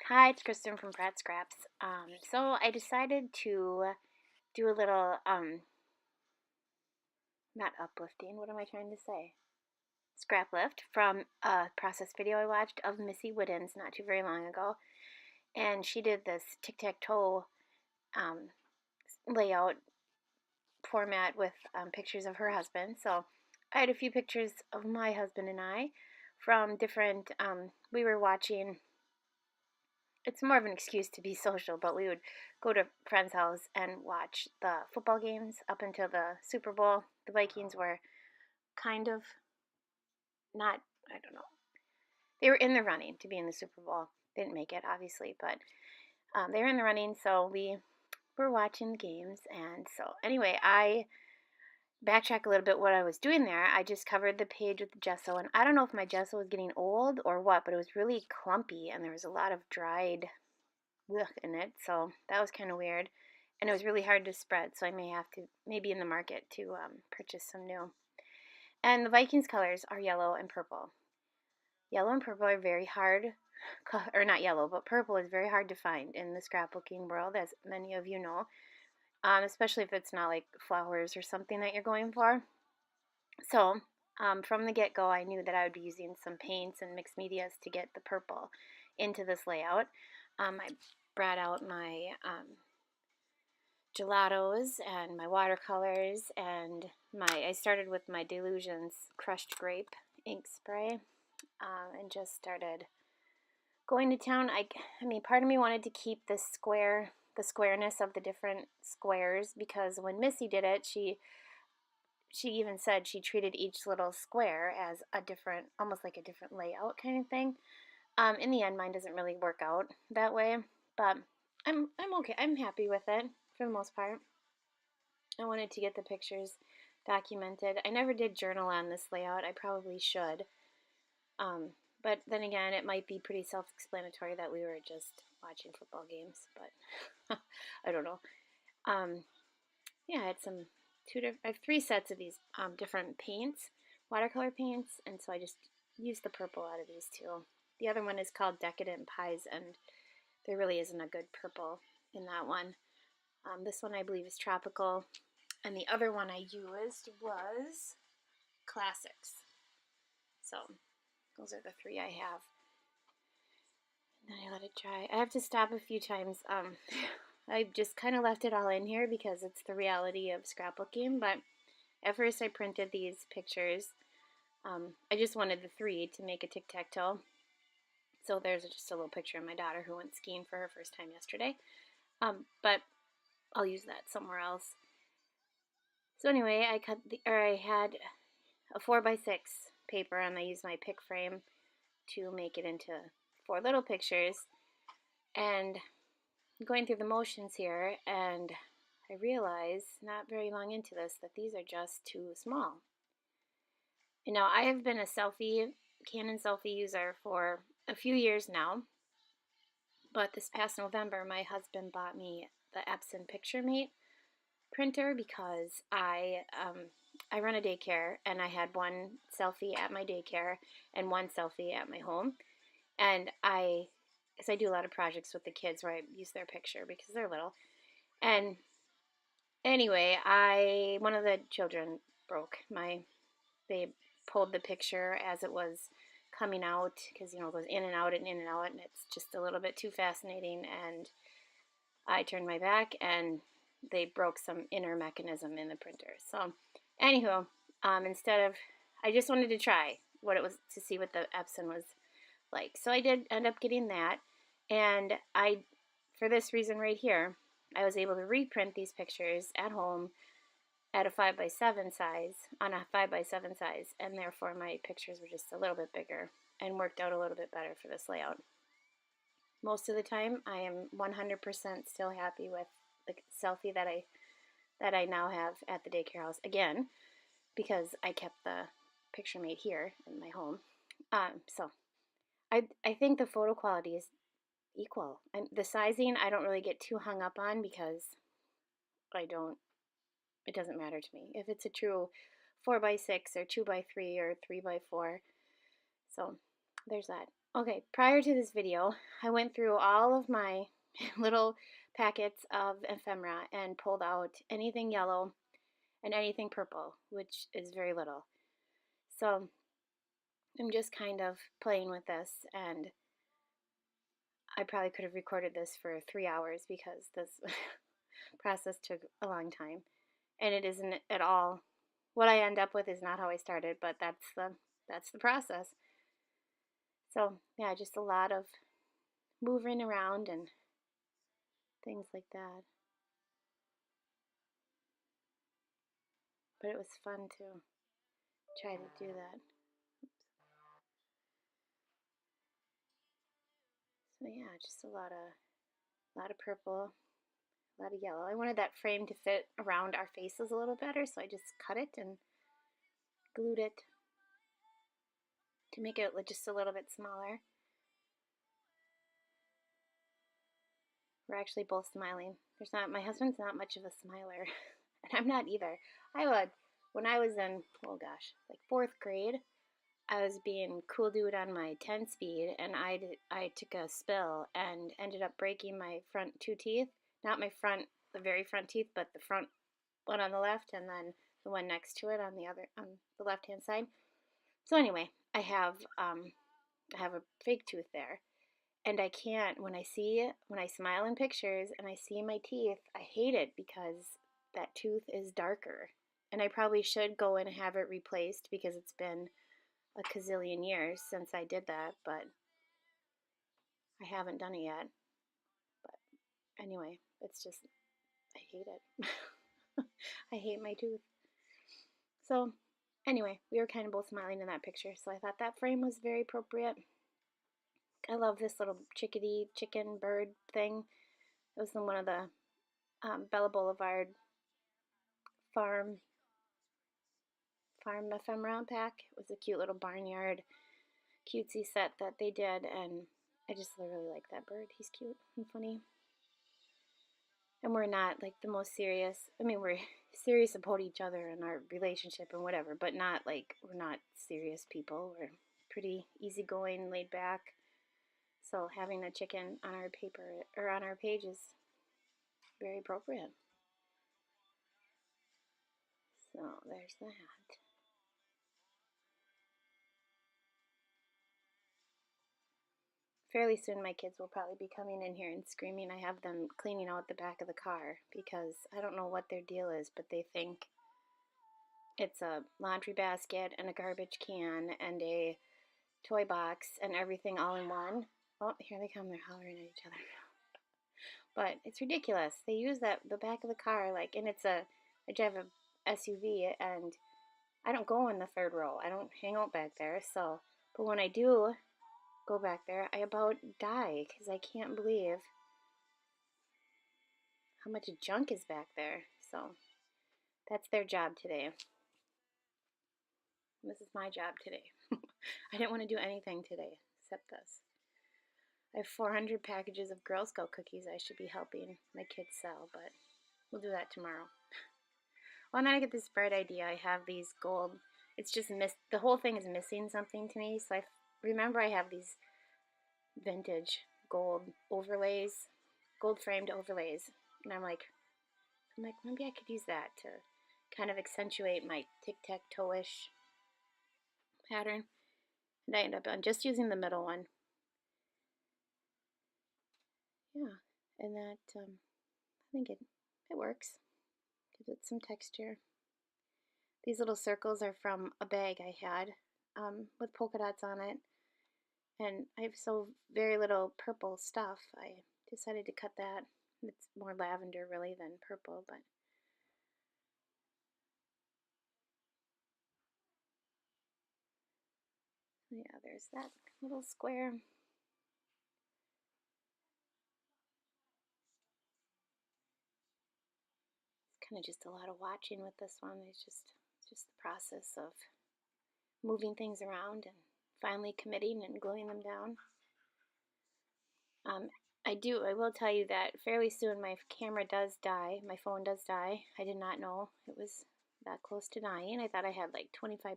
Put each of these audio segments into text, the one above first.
Hi, it's Kristen from Pratt Scraps. So I decided to do a little, not uplifting, what am I trying to say? Scrap lift from a process video I watched of Missy Whiddens not too very long ago. And she did this tic-tac-toe um, layout format with pictures of her husband. So I had a few pictures of my husband and I from different, we were watching. It's more of an excuse to be social, but we would go to friends' house and watch the football games up until the Super Bowl. The Vikings were kind of not, I don't know. They were in the running to be in the Super Bowl. They didn't make it, obviously, but they were in the running, so we were watching the games. And so, anyway, I backtrack a little bit what I was doing there. I just covered the page with the gesso, and I don't know if my gesso was getting old or what, but it was really clumpy, and there was a lot of dried in it, so that was kind of weird. And it was really hard to spread, so I may have to, maybe in the market, to purchase some new. And the Vikings colors are yellow and purple. Yellow and purple are very hard, or not yellow, but purple is very hard to find in the scrapbooking world, as many of you know, especially if it's not like flowers or something that you're going for. So from the get-go, I knew that I would be using some paints and mixed medias to get the purple into this layout. I brought out my gelatos and my watercolors and I started with my Delusions crushed grape ink spray and just started going to town. I mean, part of me wanted to keep the squareness of the different squares, because when Missy did it, she even said she treated each little square as a different, almost like a different layout kind of thing. In the end, mine doesn't really work out that way, but I'm okay. I'm happy with it for the most part. I wanted to get the pictures documented. I never did journal on this layout. I probably should. But then again, it might be pretty self-explanatory that we were just watching football games, but I don't know. Yeah, I had I have three sets of these different paints, watercolor paints, and so I just used the purple out of these two. The other one is called Decadent Pies, and there really isn't a good purple in that one. This one I believe is tropical, and the other one I used was Classics. So those are the three I have. And then I let it dry. I have to stop a few times. I just kind of left it all in here because it's the reality of scrapbooking. But at first I printed these pictures. I just wanted the three to make a tic-tac-toe. So there's just a little picture of my daughter who went skiing for her first time yesterday. But I'll use that somewhere else. So anyway, I had a 4x6 paper, and I used my pick frame to make it into 4 little pictures. And going through the motions here, and I realized not very long into this that these are just too small. And now I have been a Canon selfie user for a few years now, but this past November my husband bought me the Epson PictureMate printer because I run a daycare, and I had one selfie at my daycare and one selfie at my home. And I do a lot of projects with the kids where I use their picture because they're little. And anyway, one of the children broke they pulled the picture as it was coming out, because it goes in and out and in and out, and it's just a little bit too fascinating. And I turned my back, and they broke some inner mechanism in the printer. So, anywho, I just wanted to try what it was to see what the Epson was like. So I did end up getting that, and for this reason right here, I was able to reprint these pictures at home at a 5x7 size, on a 5x7 size, and therefore my pictures were just a little bit bigger and worked out a little bit better for this layout. Most of the time, I am 100% still happy with the selfie that I now have at the daycare house, again, because I kept the PictureMate here in my home. So I think the photo quality is equal. And the sizing I don't really get too hung up on, because it doesn't matter to me if it's a true 4x6 or 2x3 or 3x4. So there's that. Okay, prior to this video, I went through all of my little packets of ephemera and pulled out anything yellow and anything purple, which is very little. So I'm just kind of playing with this, and I probably could have recorded this for 3 hours because this process took a long time. And it isn't at all what I end up with is not how I started, but that's the process. So yeah, just a lot of moving around and things like that. But it was fun to try to do that. So yeah, just a lot of purple, a lot of yellow. I wanted that frame to fit around our faces a little better, so I just cut it and glued it to make it just a little bit smaller. We're actually both smiling. My husband's not much of a smiler, and I'm not either. When I was in, oh gosh, like fourth grade, I was being cool dude on my 10 speed, and I took a spill and ended up breaking my front two teeth. Not my front, the very front teeth, but the front one on the left, and then the one next to it on the left hand side. So anyway, I have a fake tooth there, and I can't when I smile in pictures and I see my teeth, I hate it because that tooth is darker, and I probably should go and have it replaced because it's been a gazillion years since I did that, but I haven't done it yet. But anyway, it's just I hate it. I hate my tooth. So anyway, we were kind of both smiling in that picture, so I thought that frame was very appropriate. I love this little chicken bird thing. It was in one of the Bella Boulevard farm ephemera pack. It was a cute little barnyard cutesy set that they did, and I just really like that bird. He's cute and funny. And we're not like the most serious. I mean, we're serious about each other and our relationship and whatever, but not like we're not serious people. We're pretty easygoing, laid back. So having a chicken on our paper or on our page is very appropriate. So there's that. Fairly soon my kids will probably be coming in here and screaming. I have them cleaning out the back of the car because I don't know what their deal is, but they think it's a laundry basket and a garbage can and a toy box and everything all in one. Oh, here they come. They're hollering at each other. But it's ridiculous. They use the back of the car and I drive a SUV, and I don't go in the third row. I don't hang out back there. So, but when I do go back there, I about die because I can't believe how much junk is back there. So that's their job today. This is my job today. I didn't want to do anything today except this. I have 400 packages of Girl Scout cookies I should be helping my kids sell, but we'll do that tomorrow. Well, and then I get this bright idea. I have these gold, it's just the whole thing is missing something to me. So I remember I have these vintage gold overlays, gold framed overlays. And I'm like, maybe I could use that to kind of accentuate my tic-tac-toe-ish pattern. And I end up on just using the middle one. Yeah, and that, I think it works. Gives it some texture. These little circles are from a bag I had with polka dots on it. And I have so very little purple stuff, I decided to cut that. It's more lavender really than purple, but yeah, there's that little square. It's kind of just a lot of watching with this one. It's just the process of moving things around and finally committing and gluing them down. I will tell you that fairly soon my camera does die. My phone does die. I did not know it was that close to dying. I thought I had like 25%.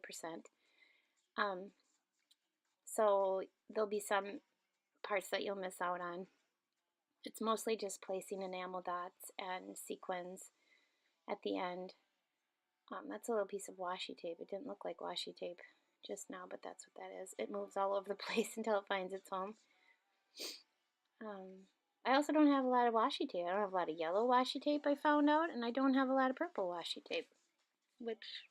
So there'll be some parts that you'll miss out on. It's mostly just placing enamel dots and sequins at the end. That's a little piece of washi tape. It didn't look like washi tape just now, but that's what that is. It moves all over the place until it finds its home. I also don't have a lot of washi tape. I don't have a lot of yellow washi tape, I found out, and I don't have a lot of purple washi tape, which,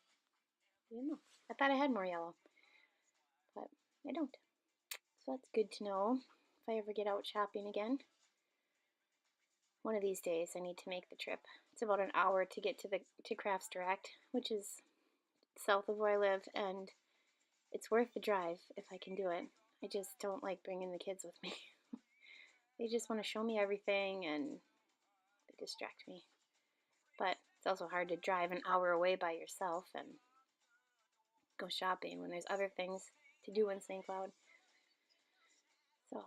you know, I thought I had more yellow, but I don't. So that's good to know if I ever get out shopping again. One of these days I need to make the trip. It's about an hour to get to Crafts Direct, which is south of where I live, and it's worth the drive if I can do it. I just don't like bringing the kids with me. They just want to show me everything and they distract me. But it's also hard to drive an hour away by yourself and go shopping when there's other things to do in St. Cloud. So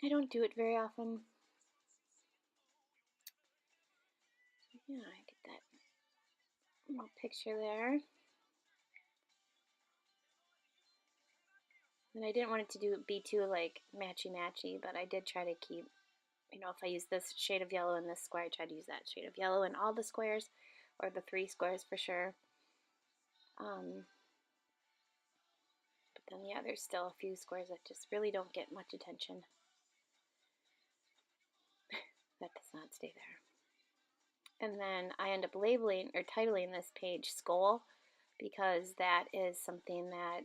I don't do it very often. Yeah, I get that little picture there. And I didn't want it to be too like matchy-matchy, but I did try to keep, you know, if I use this shade of yellow in this square, I try to use that shade of yellow in all the squares, or the 3 squares for sure. But then, yeah, there's still a few squares that just really don't get much attention. That does not stay there. And then I end up labeling or titling this page Skol, because that is something that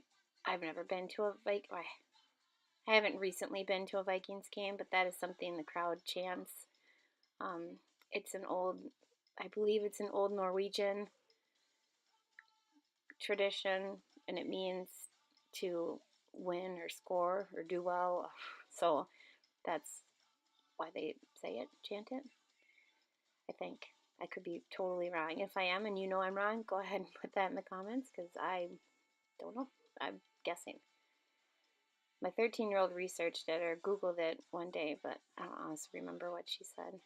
I've never been to I haven't recently been to a Vikings game, but that is something the crowd chants. It's an old, I believe it's an old Norwegian tradition, and it means to win or score or do well. So that's why they say it, chant it. I think. I could be totally wrong. If I am and you know I'm wrong, go ahead and put that in the comments, because I don't know. I'm guessing. My 13-year-old researched it or Googled it one day, but I don't honestly remember what she said.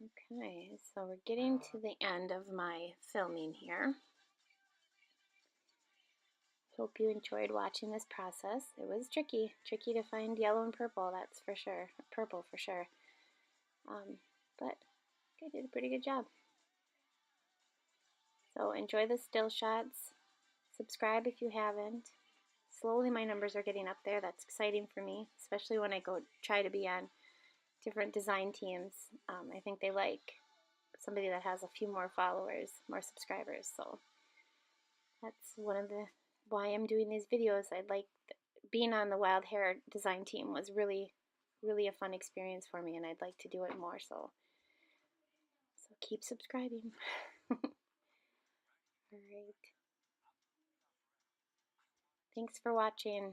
Okay, so we're getting to the end of my filming here. Hope you enjoyed watching this process. It was tricky to find yellow and purple, that's for sure. Purple for sure. But I did a pretty good job. So enjoy the still shots. Subscribe if you haven't. Slowly my numbers are getting up there. That's exciting for me, especially when I go try to be on different design teams. I think they like somebody that has a few more followers, more subscribers. So that's one of the why I'm doing these videos. I like being on the Wild Hair design team was really a fun experience for me, and I'd like to do it more. So keep subscribing. All right. Thanks for watching.